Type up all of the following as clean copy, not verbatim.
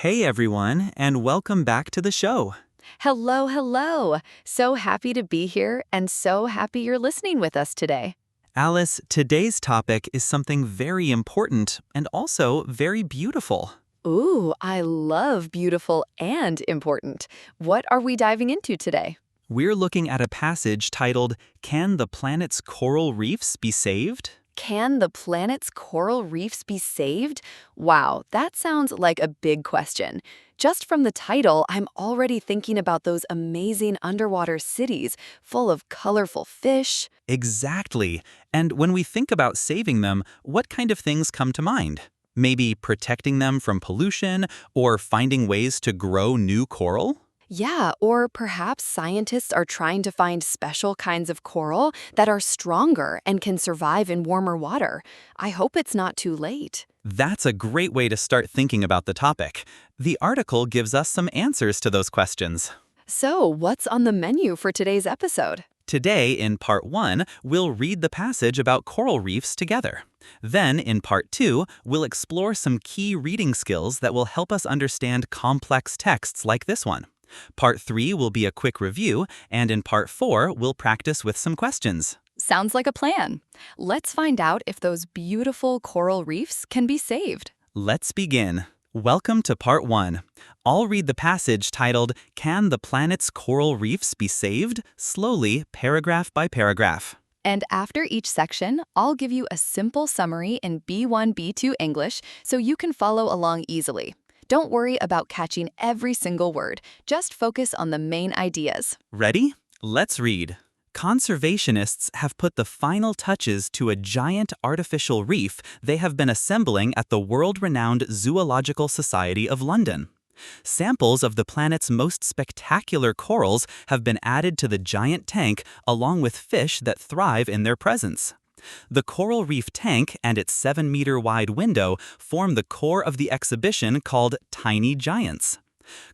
Hey everyone, and welcome back to the show. Hello, hello. So happy to be here and so happy you're listening with us today. Alice, today's topic is something very important and also very beautiful. Ooh, I love beautiful and important. What are we diving into today? We're looking at a passage titled, Can the Planet's Coral Reefs Be Saved? Can the planet's coral reefs be saved? Wow, that sounds like a big question. Just from the title, I'm already thinking about those amazing underwater cities full of colorful fish. Exactly. And when we think about saving them, what kind of things come to mind? Maybe protecting them from pollution or finding ways to grow new coral? Yeah, or perhaps scientists are trying to find special kinds of coral that are stronger and can survive in warmer water. I hope it's not too late. That's a great way to start thinking about the topic. The article gives us some answers to those questions. So, what's on the menu for today's episode? Today, in Part 1, we'll read the passage about coral reefs together. Then, in Part 2, we'll explore some key reading skills that will help us understand complex texts like this one. Part 3 will be a quick review, and in Part 4, we'll practice with some questions. Sounds like a plan. Let's find out if those beautiful coral reefs can be saved. Let's begin. Welcome to Part 1. I'll read the passage titled, Can the Planet's Coral Reefs Be Saved? Slowly, paragraph by paragraph. And after each section, I'll give you a simple summary in B1-B2 English so you can follow along easily. Don't worry about catching every single word. Just focus on the main ideas. Ready? Let's read. Conservationists have put the final touches to a giant artificial reef they have been assembling at the world-renowned Zoological Society of London. Samples of the planet's most spectacular corals have been added to the giant tank along with fish that thrive in their presence. The coral reef tank and its 7-meter-wide window form the core of the exhibition called Tiny Giants.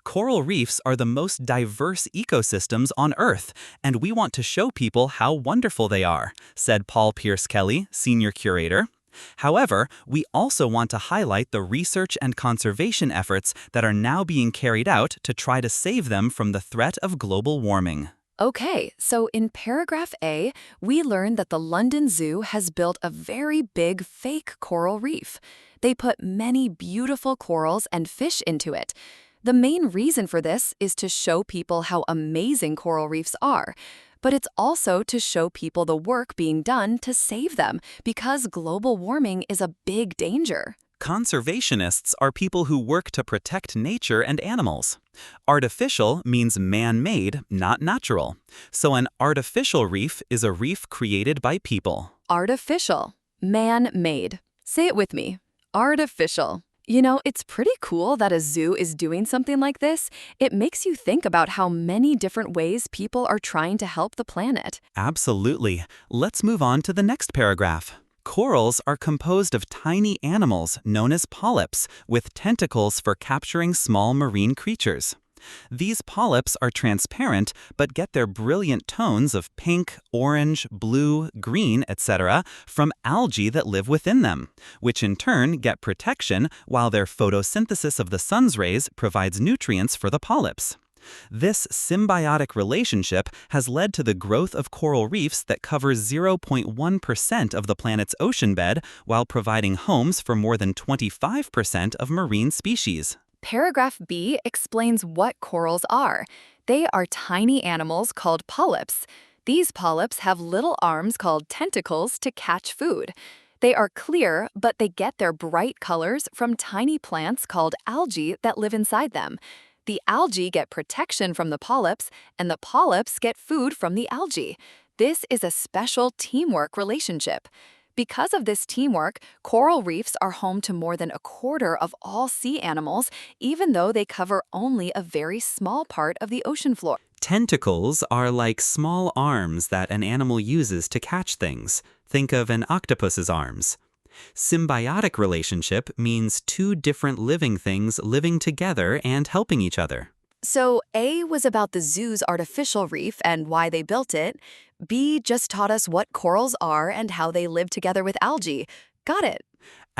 Coral reefs are the most diverse ecosystems on Earth, and we want to show people how wonderful they are, said Paul Pierce Kelly, senior curator. However, we also want to highlight the research and conservation efforts that are now being carried out to try to save them from the threat of global warming. Okay, so in paragraph A, we learn that the London Zoo has built a very big fake coral reef. They put many beautiful corals and fish into it. The main reason for this is to show people how amazing coral reefs are, but it's also to show people the work being done to save them because global warming is a big danger. Conservationists are people who work to protect nature and animals. Artificial means man-made, not natural. So an artificial reef is a reef created by people. Artificial, man-made. Say it with me. Artificial. You know, it's pretty cool that a zoo is doing something like this. It makes you think about how many different ways people are trying to help the planet. Absolutely. Let's move on to the next paragraph. Corals are composed of tiny animals known as polyps with tentacles for capturing small marine creatures. These polyps are transparent but get their brilliant tones of pink, orange, blue, green, etc. from algae that live within them, which in turn get protection while their photosynthesis of the sun's rays provides nutrients for the polyps. This symbiotic relationship has led to the growth of coral reefs that cover 0.1% of the planet's ocean bed while providing homes for more than 25% of marine species. Paragraph B explains what corals are. They are tiny animals called polyps. These polyps have little arms called tentacles to catch food. They are clear, but they get their bright colors from tiny plants called algae that live inside them. The algae get protection from the polyps, and the polyps get food from the algae. This is a special teamwork relationship. Because of this teamwork, coral reefs are home to more than a quarter of all sea animals, even though they cover only a very small part of the ocean floor. Tentacles are like small arms that an animal uses to catch things. Think of an octopus's arms. Symbiotic relationship means two different living things living together and helping each other. So A was about the zoo's artificial reef and why they built it. B just taught us what corals are and how they live together with algae. Got it.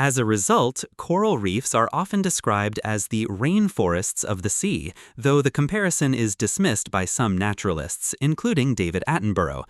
As a result, coral reefs are often described as the rainforests of the sea, though the comparison is dismissed by some naturalists, including David Attenborough.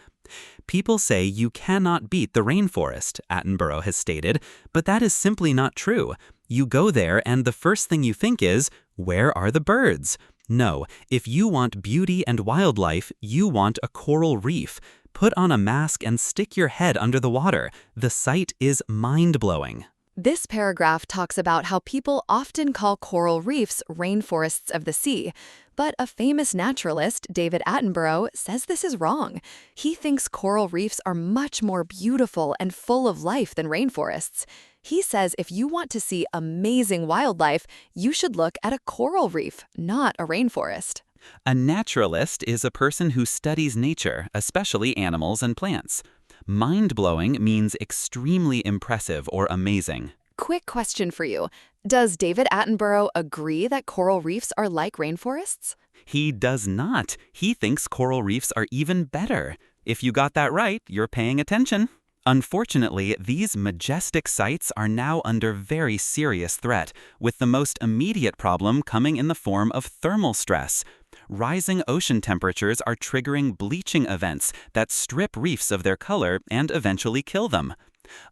People say you cannot beat the rainforest, Attenborough has stated, but that is simply not true. You go there and the first thing you think is, where are the birds? No, if you want beauty and wildlife, you want a coral reef. Put on a mask and stick your head under the water. The sight is mind-blowing. This paragraph talks about how people often call coral reefs rainforests of the sea, but a famous naturalist, David Attenborough, says this is wrong. He thinks coral reefs are much more beautiful and full of life than rainforests. He says if you want to see amazing wildlife, you should look at a coral reef, not a rainforest. A naturalist is a person who studies nature, especially animals and plants. Mind-blowing means extremely impressive or amazing. Quick question for you. Does David Attenborough agree that coral reefs are like rainforests? He does not. He thinks coral reefs are even better. If you got that right, you're paying attention. Unfortunately, these majestic sights are now under very serious threat, with the most immediate problem coming in the form of thermal stress. Rising ocean temperatures are triggering bleaching events that strip reefs of their color and eventually kill them.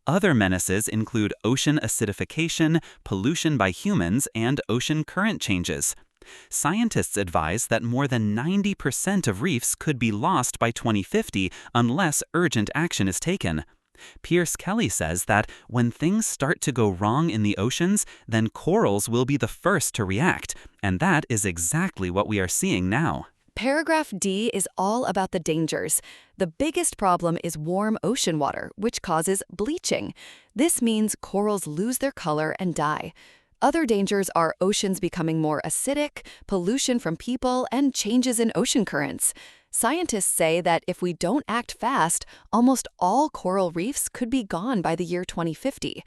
Other menaces include ocean acidification, pollution by humans, and ocean current changes. Scientists advise that more than 90% of reefs could be lost by 2050 unless urgent action is taken. Pierce Kelly says that when things start to go wrong in the oceans, then corals will be the first to react, and that is exactly what we are seeing now. Paragraph D is all about the dangers. The biggest problem is warm ocean water, which causes bleaching. This means corals lose their color and die. Other dangers are oceans becoming more acidic, pollution from people, and changes in ocean currents. Scientists say that if we don't act fast, almost all coral reefs could be gone by the year 2050.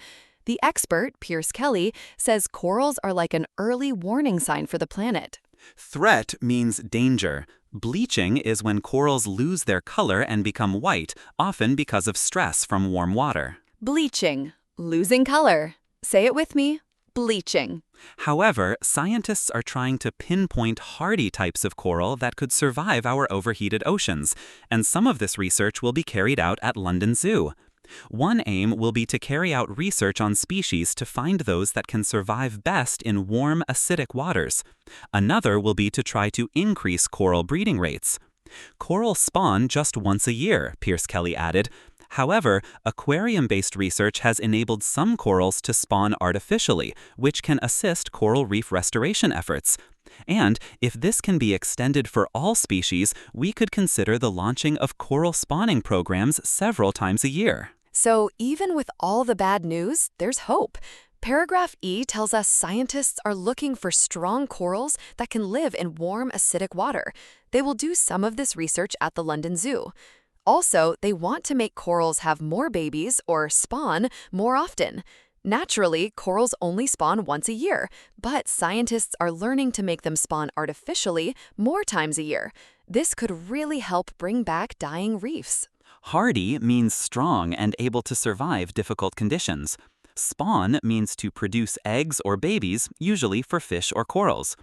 The expert, Pierce Kelly, says corals are like an early warning sign for the planet. Threat means danger. Bleaching is when corals lose their color and become white, often because of stress from warm water. Bleaching. Losing color. Say it with me. Bleaching. However, scientists are trying to pinpoint hardy types of coral that could survive our overheated oceans, and some of this research will be carried out at London Zoo. One aim will be to carry out research on species to find those that can survive best in warm, acidic waters. Another will be to try to increase coral breeding rates. Coral spawn just once a year, Pierce Kelly added. However, aquarium-based research has enabled some corals to spawn artificially, which can assist coral reef restoration efforts. And if this can be extended for all species, we could consider the launching of coral spawning programs several times a year. So even with all the bad news, there's hope. Paragraph E tells us scientists are looking for strong corals that can live in warm, acidic water. They will do some of this research at the London Zoo. Also, they want to make corals have more babies, or spawn, more often. Naturally, corals only spawn once a year, but scientists are learning to make them spawn artificially more times a year. This could really help bring back dying reefs. Hardy means strong and able to survive difficult conditions. Spawn means to produce eggs or babies, usually for fish or corals.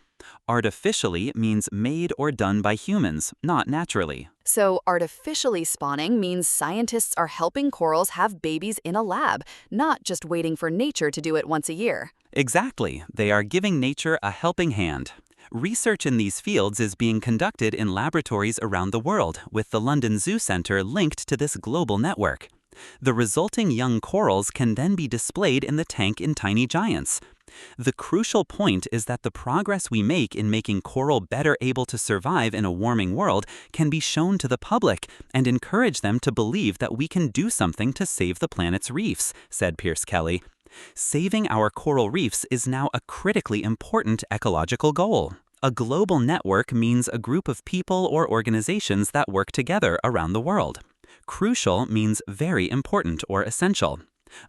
Artificially means made or done by humans, not naturally. So artificially spawning means scientists are helping corals have babies in a lab, not just waiting for nature to do it once a year. Exactly. They are giving nature a helping hand. Research in these fields is being conducted in laboratories around the world, with the London Zoo Centre linked to this global network. The resulting young corals can then be displayed in the tank in Tiny Giants. The crucial point is that the progress we make in making coral better able to survive in a warming world can be shown to the public and encourage them to believe that we can do something to save the planet's reefs, said Pierce Kelly. Saving our coral reefs is now a critically important ecological goal. A global network means a group of people or organizations that work together around the world. Crucial means very important or essential.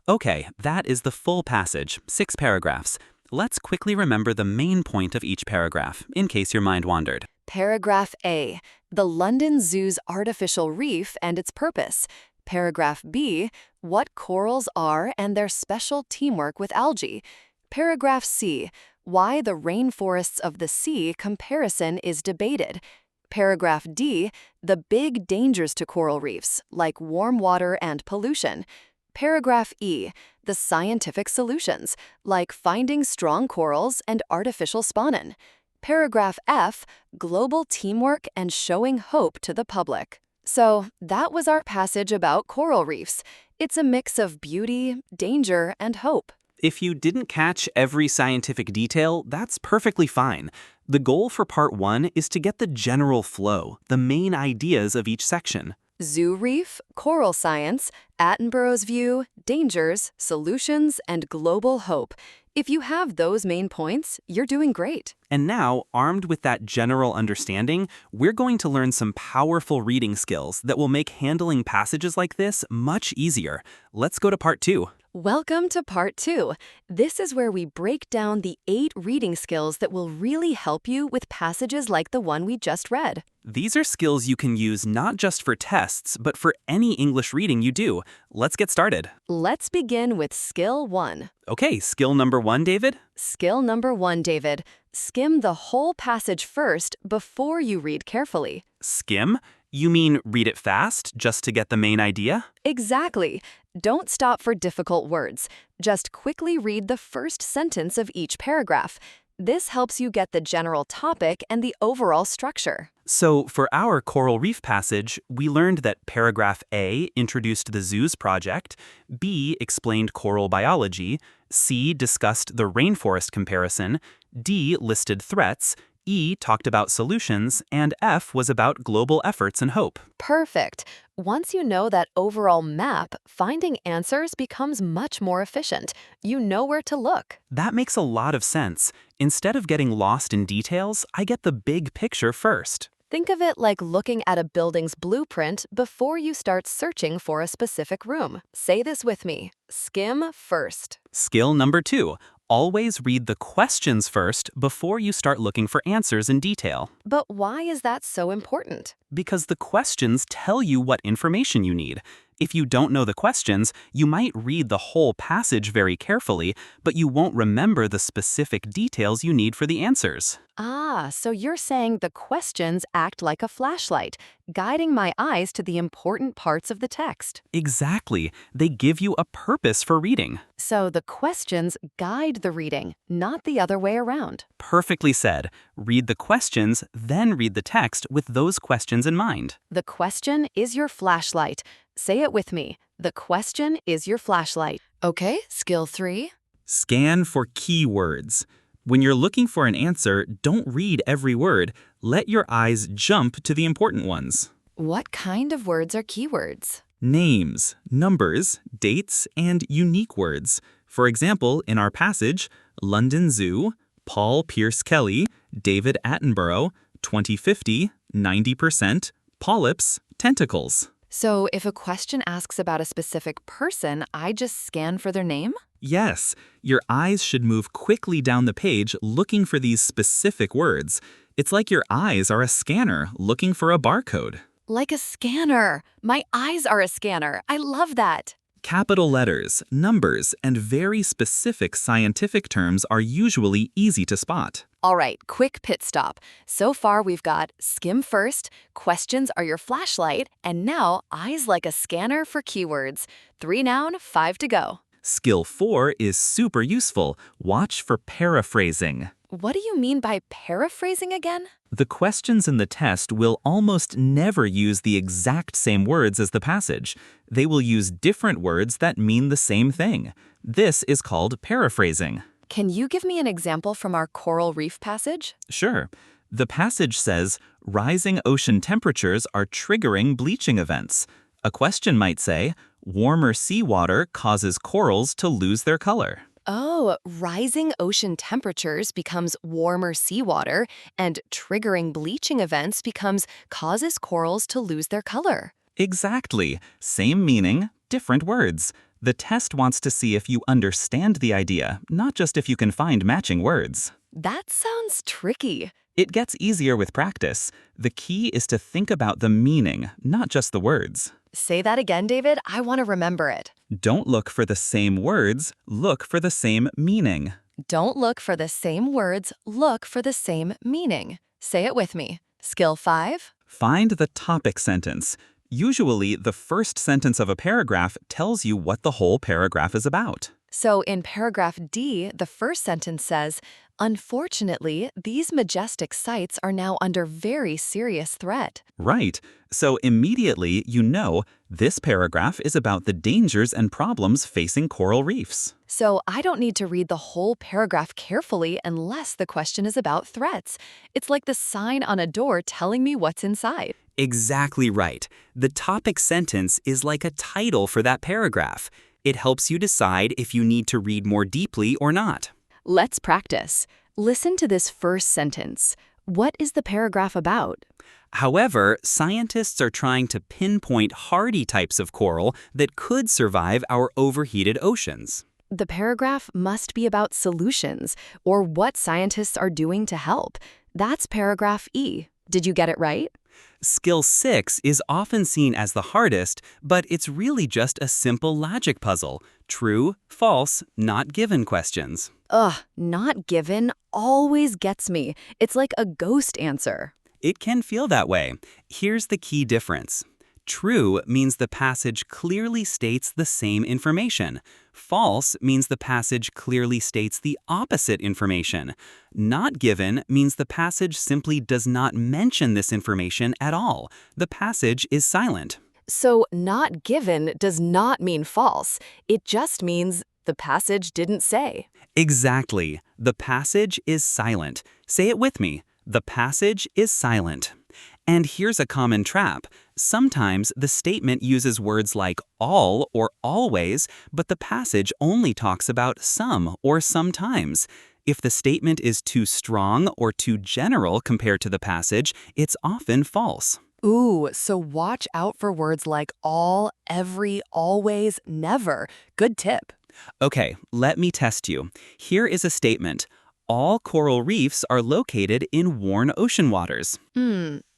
Okay, that is the full passage, 6 paragraphs. Let's quickly remember the main point of each paragraph, in case your mind wandered. Paragraph A. The London Zoo's artificial reef and its purpose. Paragraph B, what corals are and their special teamwork with algae. Paragraph C, why the rainforests of the sea comparison is debated. Paragraph D, the big dangers to coral reefs, like warm water and pollution. Paragraph E, the scientific solutions, like finding strong corals and artificial spawnin. Paragraph F, global teamwork and showing hope to the public. So, that was our passage about coral reefs. It's a mix of beauty, danger, and hope. If you didn't catch every scientific detail, that's perfectly fine. The goal for part 1 is to get the general flow, the main ideas of each section. Zoo reef, coral science, Attenborough's view, dangers, solutions, and global hope. If you have those main points, you're doing great. And now, armed with that general understanding, we're going to learn some powerful reading skills that will make handling passages like this much easier. Let's go to part 2. Welcome to part 2. This is where we break down the 8 reading skills that will really help you with passages like the one we just read. These are skills you can use not just for tests, but for any English reading you do. Let's get started. Let's begin with skill 1. Okay, skill number 1, David. Skill number 1, David. Skim the whole passage first before you read carefully. Skim? You mean read it fast, just to get the main idea? Exactly. Don't stop for difficult words. Just quickly read the first sentence of each paragraph. This helps you get the general topic and the overall structure. So, for our coral reef passage, we learned that paragraph A introduced the zoos project, B explained coral biology, C discussed the rainforest comparison, D listed threats, E talked about solutions, and F was about global efforts and hope. Perfect. Once you know that overall map, finding answers becomes much more efficient. You know where to look. That makes a lot of sense. Instead of getting lost in details, I get the big picture first. Think of it like looking at a building's blueprint before you start searching for a specific room. Say this with me. Skim first. Skill number 2. Always read the questions first before you start looking for answers in detail. But why is that so important? Because the questions tell you what information you need. If you don't know the questions, you might read the whole passage very carefully, but you won't remember the specific details you need for the answers. So you're saying the questions act like a flashlight, guiding my eyes to the important parts of the text. Exactly. They give you a purpose for reading. So the questions guide the reading, not the other way around. Perfectly said. Read the questions, then read the text with those questions in mind. The question is your flashlight. Say it with me. The question is your flashlight. Okay, skill 3. Scan for keywords. When you're looking for an answer, don't read every word. Let your eyes jump to the important ones. What kind of words are keywords? Names, numbers, dates, and unique words. For example, in our passage, London Zoo, Paul Pierce Kelly, David Attenborough, 2050, 90%, polyps, tentacles. So if a question asks about a specific person, I just scan for their name? Yes, your eyes should move quickly down the page looking for these specific words. It's like your eyes are a scanner looking for a barcode. Like a scanner. My eyes are a scanner. I love that. Capital letters, numbers, and very specific scientific terms are usually easy to spot. All right, quick pit stop. So far we've got skim first, questions are your flashlight, and now eyes like a scanner for keywords. 3 down, 5 to go. Skill 4 is super useful. Watch for paraphrasing. What do you mean by paraphrasing again? The questions in the test will almost never use the exact same words as the passage. They will use different words that mean the same thing. This is called paraphrasing. Can you give me an example from our coral reef passage? Sure. The passage says, rising ocean temperatures are triggering bleaching events. A question might say, warmer seawater causes corals to lose their color. Oh, rising ocean temperatures becomes warmer seawater, and triggering bleaching events causes corals to lose their color. Exactly. Same meaning, different words. The test wants to see if you understand the idea, not just if you can find matching words. That sounds tricky. It gets easier with practice. The key is to think about the meaning, not just the words. Say that again, David. I want to remember it. Don't look for the same words, look for the same meaning. Don't look for the same words, look for the same meaning. Say it with me. Skill 5. Find the topic sentence. Usually, the first sentence of a paragraph tells you what the whole paragraph is about. So in paragraph D, the first sentence says, "Unfortunately, these majestic sites are now under very serious threat." Right. So immediately you know this paragraph is about the dangers and problems facing coral reefs. So I don't need to read the whole paragraph carefully unless the question is about threats. It's like the sign on a door telling me what's inside. Exactly right. The topic sentence is like a title for that paragraph. It helps you decide if you need to read more deeply or not. Let's practice. Listen to this first sentence. What is the paragraph about? However, scientists are trying to pinpoint hardy types of coral that could survive our overheated oceans. The paragraph must be about solutions or what scientists are doing to help. That's paragraph E. Did you get it right? Skill 6 is often seen as the hardest, but it's really just a simple logic puzzle. True, false, not given questions. Ugh, not given always gets me. It's like a ghost answer. It can feel that way. Here's the key difference. True means the passage clearly states the same information. False means the passage clearly states the opposite information. Not given means the passage simply does not mention this information at all. The passage is silent. So not given does not mean false. It just means the passage didn't say. Exactly. The passage is silent. Say it with me. The passage is silent. And here's a common trap. Sometimes the statement uses words like all or always, but the passage only talks about some or sometimes. If the statement is too strong or too general compared to the passage, it's often false. Ooh, so watch out for words like all, every, always, never. Good tip. Okay, let me test you. Here is a statement. All coral reefs are located in warm ocean waters.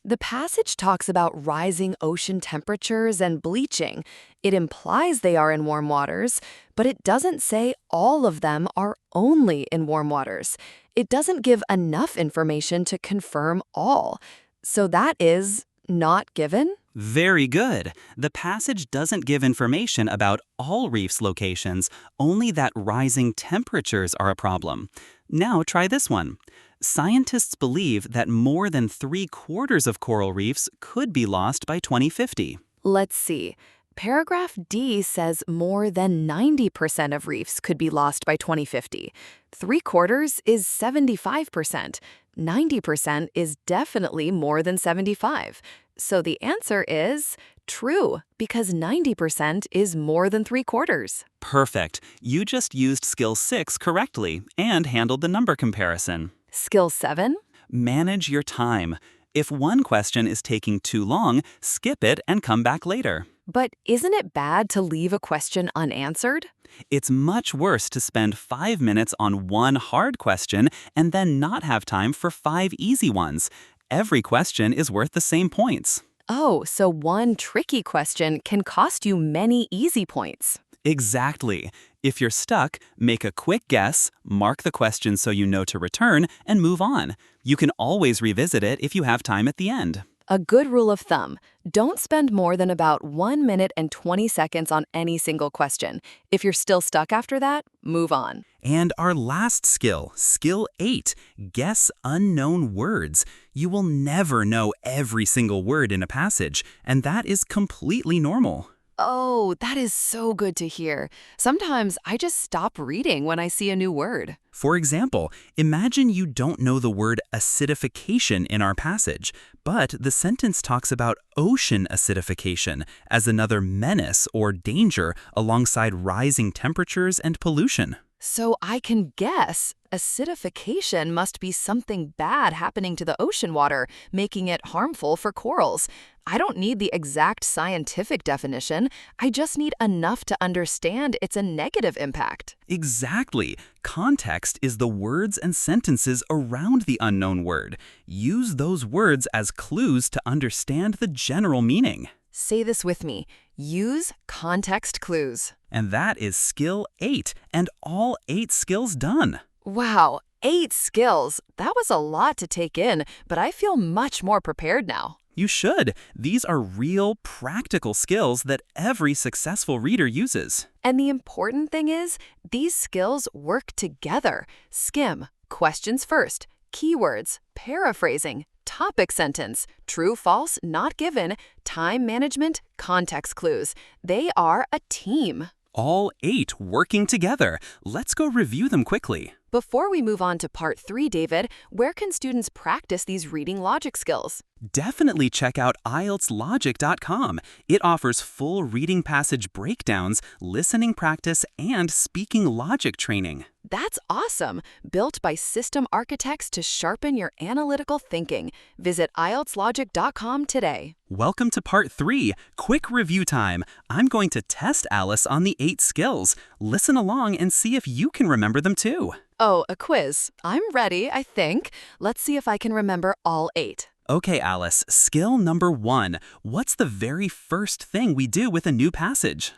The passage talks about rising ocean temperatures and bleaching. It implies they are in warm waters, but it doesn't say all of them are only in warm waters. It doesn't give enough information to confirm all. So that is not given? Very good. The passage doesn't give information about all reefs locations, only that rising temperatures are a problem. Now try this one. Scientists believe that more than 3/4 of coral reefs could be lost by 2050. Let's see. Paragraph D says more than 90% of reefs could be lost by 2050. 3/4 is 75%. 90% is definitely more than 75. So the answer is true, because 90% is more than 3/4. Perfect. You just used skill 6 correctly and handled the number comparison. Skill 7? Manage your time. If one question is taking too long, skip it and come back later. But isn't it bad to leave a question unanswered? It's much worse to spend 5 minutes on one hard question and then not have time for 5 easy ones. Every question is worth the same points. Oh, so one tricky question can cost you many easy points. Exactly. If you're stuck, make a quick guess, mark the question so you know to return, and move on. You can always revisit it if you have time at the end. A good rule of thumb, don't spend more than about 1 minute and 20 seconds on any single question. If you're still stuck after that, move on. And our last skill, skill 8, guess unknown words. You will never know every single word in a passage, and that is completely normal. Oh, that is so good to hear. Sometimes I just stop reading when I see a new word. For example, imagine you don't know the word acidification in our passage, but the sentence talks about ocean acidification as another menace or danger alongside rising temperatures and pollution. So I can guess acidification must be something bad happening to the ocean water, making it harmful for corals. I don't need the exact scientific definition. I just need enough to understand it's a negative impact. Exactly. Context is the words and sentences around the unknown word. Use those words as clues to understand the general meaning. Say this with me. Use context clues. And that is skill 8, and all 8 skills done. Wow, 8 skills. That was a lot to take in, but I feel much more prepared now. You should. These are real, practical skills that every successful reader uses. And the important thing is, these skills work together. Skim, questions first, keywords, paraphrasing, topic sentence, true, false, not given, time management, context clues. They are a team. All 8 working together. Let's go review them quickly. Before we move on to part 3, David, where can students practice these reading logic skills? Definitely check out IELTSlogic.com. It offers full reading passage breakdowns, listening practice, and speaking logic training. That's awesome! Built by system architects to sharpen your analytical thinking. Visit IELTSlogic.com today. Welcome to part 3, quick review time. I'm going to test Alice on the 8 skills. Listen along and see if you can remember them too. Oh, a quiz. I'm ready, I think. Let's see if I can remember all 8. Okay, Alice, skill number 1. What's the very first thing we do with a new passage?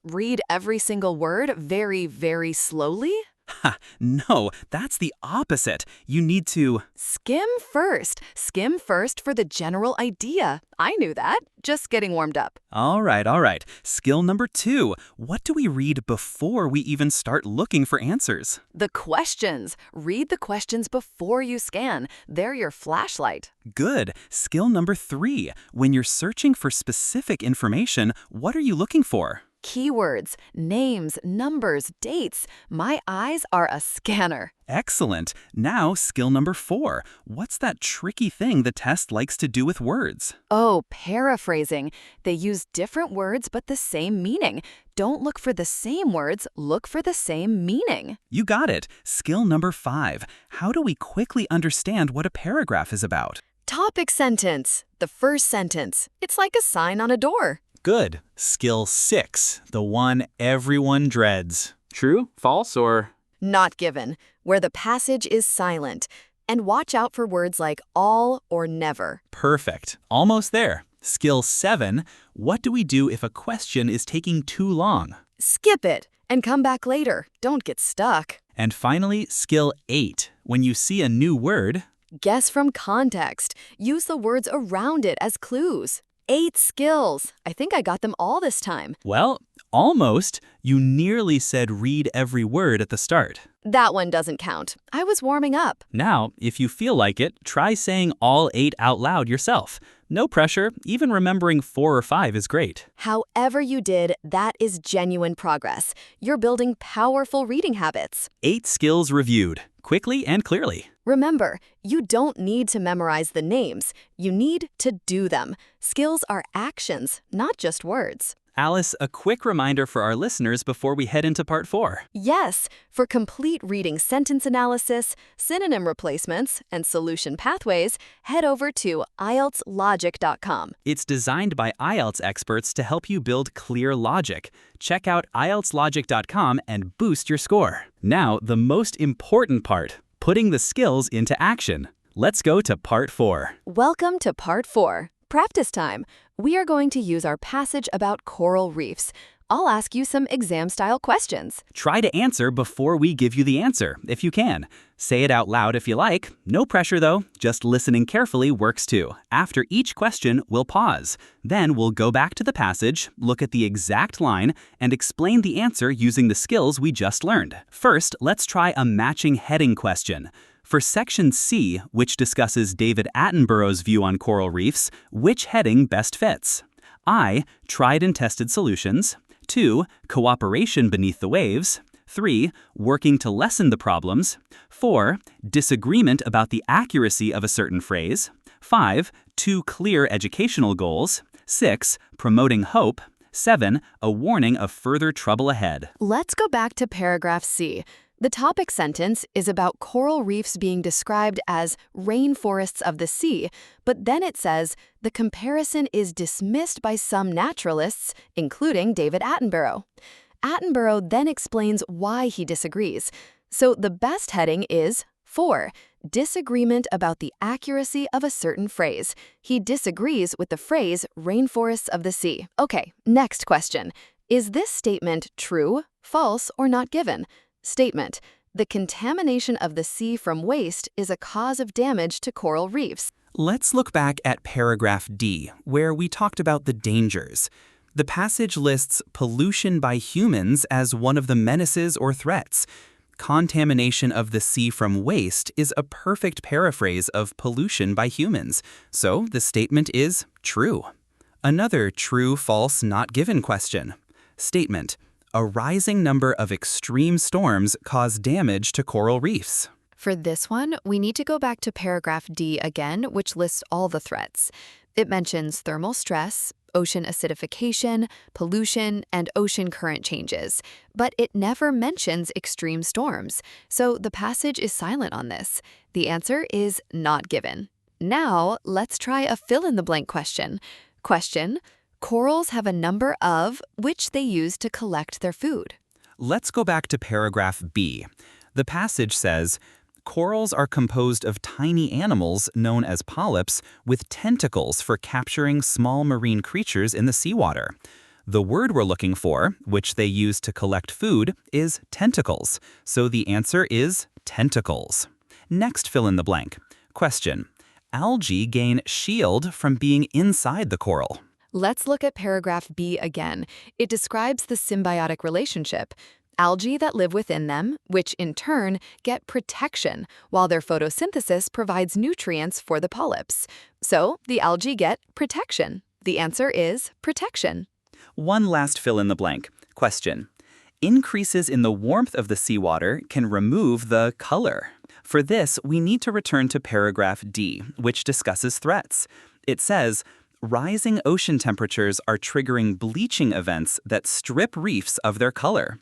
Read every single word very, very slowly? Ha, no, that's the opposite. You need to... Skim first. Skim first for the general idea. I knew that. Just getting warmed up. All right. Skill number 2. What do we read before we even start looking for answers? The questions. Read the questions before you scan. They're your flashlight. Good. Skill number 3. When you're searching for specific information, what are you looking for? Keywords, names, numbers, dates. My eyes are a scanner. Excellent. Now, skill number 4. What's that tricky thing the test likes to do with words? Oh, paraphrasing. They use different words but the same meaning. Don't look for the same words, look for the same meaning. You got it. Skill number 5. How do we quickly understand what a paragraph is about? Topic sentence. The first sentence. It's like a sign on a door. Good. Skill 6, the one everyone dreads. True, false, or... Not given, where the passage is silent. And watch out for words like all or never. Perfect. Almost there. Skill 7, what do we do if a question is taking too long? Skip it and come back later. Don't get stuck. And finally, skill 8, when you see a new word... Guess from context. Use the words around it as clues. 8 skills. I think I got them all this time. Well, almost. You nearly said read every word at the start. That one doesn't count. I was warming up. Now, if you feel like it, try saying all 8 out loud yourself. No pressure, even remembering 4 or 5 is great. However you did, that is genuine progress. You're building powerful reading habits. 8 skills reviewed, quickly and clearly. Remember, you don't need to memorize the names. You need to do them. Skills are actions, not just words. Alice, a quick reminder for our listeners before we head into part 4. Yes, for complete reading sentence analysis, synonym replacements, and solution pathways, head over to IELTSlogic.com. It's designed by IELTS experts to help you build clear logic. Check out IELTSlogic.com and boost your score. Now, the most important part, putting the skills into action. Let's go to part 4. Welcome to part 4. Practice time. We are going to use our passage about coral reefs. I'll ask you some exam-style questions. Try to answer before we give you the answer, if you can. Say it out loud if you like. No pressure, though. Just listening carefully works too. After each question, we'll pause. Then we'll go back to the passage, look at the exact line, and explain the answer using the skills we just learned. First, let's try a matching heading question. For Section C, which discusses David Attenborough's view on coral reefs, which heading best fits? I. Tried and tested solutions. 2. Cooperation beneath the waves. 3. Working to lessen the problems. 4. Disagreement about the accuracy of a certain phrase. 5. Two clear educational goals. 6. Promoting hope. 7. A warning of further trouble ahead. Let's go back to paragraph C. The topic sentence is about coral reefs being described as rainforests of the sea, but then it says the comparison is dismissed by some naturalists, including David Attenborough. Attenborough then explains why he disagrees. So the best heading is 4. Disagreement about the accuracy of a certain phrase. He disagrees with the phrase rainforests of the sea. Okay, next question. Is this statement true, false, or not given? Statement: the contamination of the sea from waste is a cause of damage to coral reefs. Let's look back at paragraph D, where we talked about the dangers. The passage lists pollution by humans as one of the menaces or threats. Contamination of the sea from waste is a perfect paraphrase of pollution by humans, so the statement is true. Another true, false, not given question. Statement: a rising number of extreme storms cause damage to coral reefs. For this one, we need to go back to paragraph D again, which lists all the threats. It mentions thermal stress, ocean acidification, pollution, and ocean current changes, but it never mentions extreme storms, so the passage is silent on this. The answer is not given. Now, let's try a fill-in-the-blank question. Question: corals have a number of which they use to collect their food. Let's go back to paragraph B. The passage says, corals are composed of tiny animals known as polyps with tentacles for capturing small marine creatures in the seawater. The word we're looking for, which they use to collect food, is tentacles, so the answer is tentacles. Next fill in the blank. Question: algae gain shield from being inside the coral. Let's look at paragraph B again. It describes the symbiotic relationship. Algae that live within them, which in turn get protection, while their photosynthesis provides nutrients for the polyps. So the algae get protection. The answer is protection. One last fill in the blank. Question: increases in the warmth of the seawater can remove the color. For this, we need to return to paragraph D, which discusses threats. It says, rising ocean temperatures are triggering bleaching events that strip reefs of their color.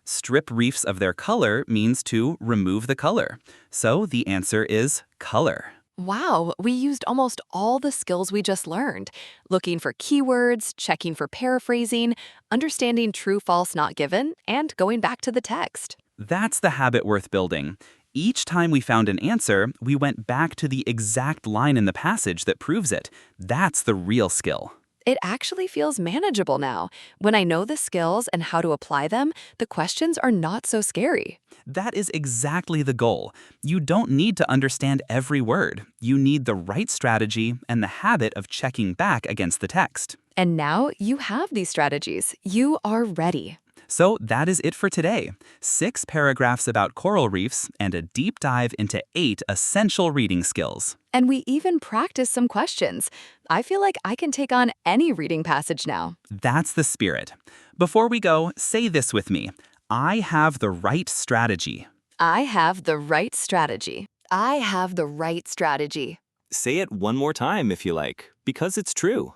Strip reefs of their color means to remove the color. So the answer is color. Wow, we used almost all the skills we just learned. Looking for keywords, checking for paraphrasing, understanding true, false, not given, and going back to the text. That's the habit worth building. Each time we found an answer, we went back to the exact line in the passage that proves it. That's the real skill. It actually feels manageable now. When I know the skills and how to apply them, the questions are not so scary. That is exactly the goal. You don't need to understand every word. You need the right strategy and the habit of checking back against the text. And now you have these strategies. You are ready. So that is it for today. 6 paragraphs about coral reefs and a deep dive into 8 essential reading skills. And we even practiced some questions. I feel like I can take on any reading passage now. That's the spirit. Before we go, say this with me. I have the right strategy. I have the right strategy. I have the right strategy. Say it one more time if you like, because it's true.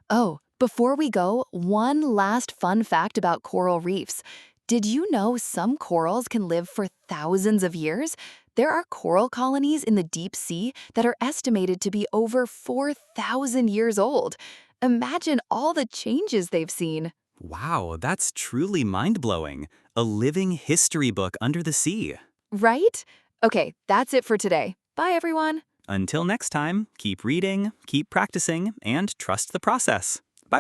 Oh, before we go, one last fun fact about coral reefs. Did you know some corals can live for thousands of years? There are coral colonies in the deep sea that are estimated to be over 4,000 years old. Imagine all the changes they've seen. Wow, that's truly mind-blowing. A living history book under the sea. Right? Okay, that's it for today. Bye, everyone. Until next time, keep reading, keep practicing, and trust the process.